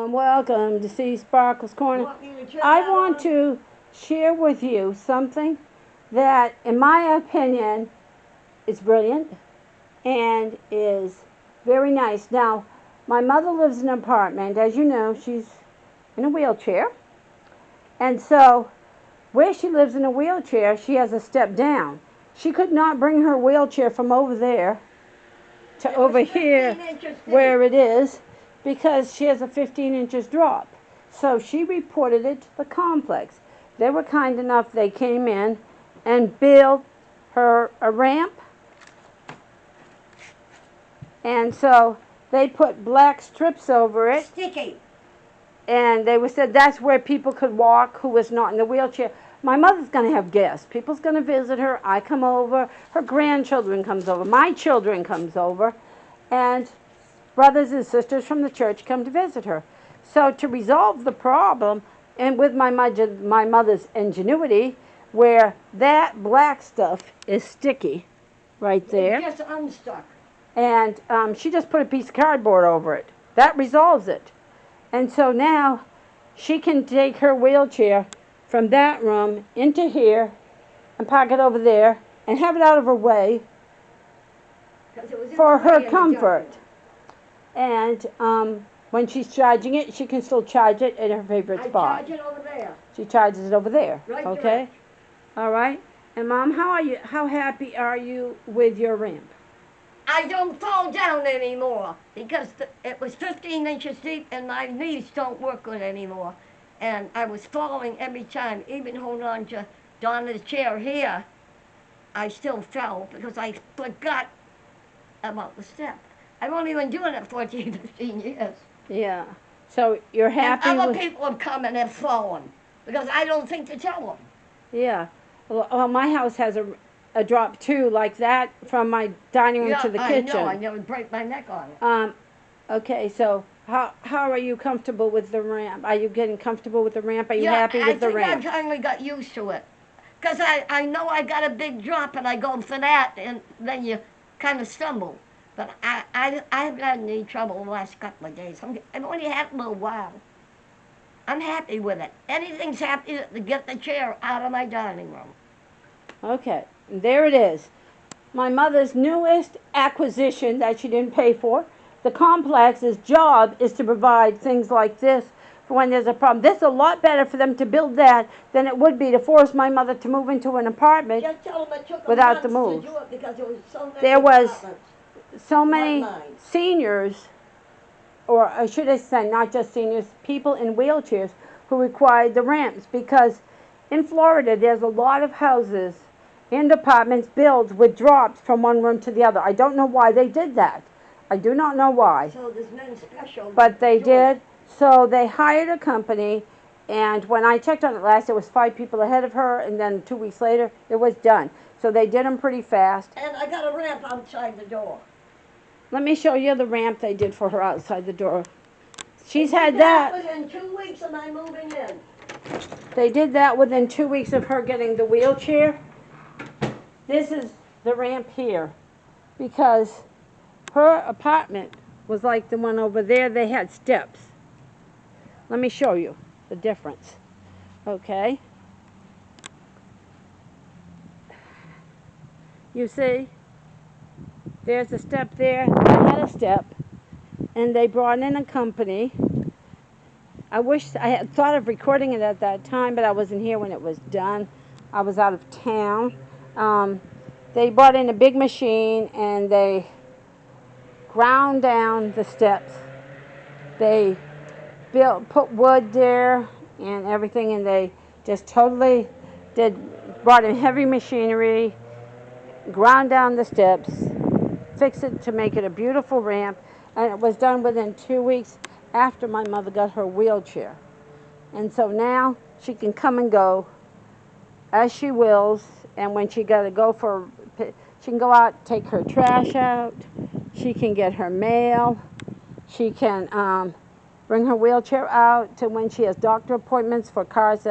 Welcome to See Sparkles Corner. I want to share with you something that, in my opinion, is brilliant and is very nice. Now, my mother lives in an apartment. As you know, she's in a wheelchair. And so, where she lives in a wheelchair, she has a step down. She could not bring her wheelchair from over there to over here where it is, because she has a 15 inches drop. So she reported it to the complex. They were kind enough, they came in and built her a ramp. And so they put black strips over it. Sticky. And they said that's where people could walk who was not in the wheelchair. My mother's going to have guests. People's going to visit her. I come over. Her grandchildren comes over. My children comes over. And brothers and sisters from the church come to visit her. So to resolve the problem, and with my mother's ingenuity, where that black stuff is sticky right there. It gets unstuck. And she just put a piece of cardboard over it. That resolves it. And so now she can take her wheelchair from that room into here and park it over there and have it out of her way for her comfort. And when she's charging it, she can still charge it at her favorite spot. I charge it over there. She charges it over there. Right okay? direct. All right. And Mom, how happy are you with your ramp? I don't fall down anymore because it was 15 inches deep and my knees don't work good anymore. And I was falling every time, even holding on to Donna's chair here. I still fell because I forgot about the step. I've only been doing it 14, 15 years. Yeah. So you're happy and other with... people have come and have fallen because I don't think to tell them. Yeah. Well, my house has a drop too, like that, from my dining room to the kitchen. I know. I never break my neck on it. Okay, so how are you comfortable with the ramp? Are you getting comfortable with the ramp? Are you happy with the ramp? I think I finally got used to it. Because I know I got a big drop and I go for that and then you kind of stumble. But I haven't had any trouble the last couple of days. I've only had it a little while. I'm happy with it. Anything's happy to get the chair out of my dining room. Okay, there it is. My mother's newest acquisition that she didn't pay for. The complex's job is to provide things like this for when there's a problem. This is a lot better for them to build that than it would be to force my mother to move into an apartment without the move. To do it because there was so many there was apartments. so many seniors, or I should have said not just seniors, people in wheelchairs who required the ramps, because in Florida there's a lot of houses and apartments built with drops from one room to the other. I don't know why they did that. I do not know why. So there's nothing special. But they did. So they hired a company, and when I checked on it last, it was 5 people ahead of her, and then 2 weeks later, it was done. So they did them pretty fast. And I got a ramp outside the door. Let me show you the ramp they did for her outside the door. She's had that. Within 2 weeks of my moving in. They did that within 2 weeks of her getting the wheelchair. This is the ramp here, because her apartment was like the one over there. They had steps. Let me show you the difference. Okay. You see, there's a step there. I had a step, and they brought in a company. I wish I had thought of recording it at that time, but I wasn't here when it was done. I was out of town. They brought in a big machine, and they ground down the steps. They put wood there and everything, and they just totally brought in heavy machinery, ground down the steps, fixed it to make it a beautiful ramp, and it was done within 2 weeks after my mother got her wheelchair. And so now she can come and go as she wills, and when she got to go she can go out, take her trash out, she can get her mail, she can bring her wheelchair out to when she has doctor appointments for cars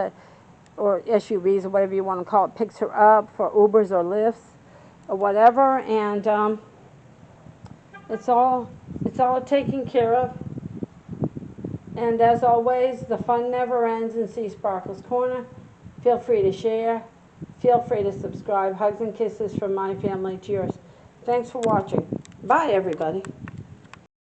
or SUVs or whatever you want to call it, picks her up for Ubers or Lyfts or whatever, and it's all taken care of. And as always, the fun never ends in Sea Sparkles Corner. Feel free to share. Feel free to subscribe. Hugs and kisses from my family to yours. Thanks for watching. Bye, everybody.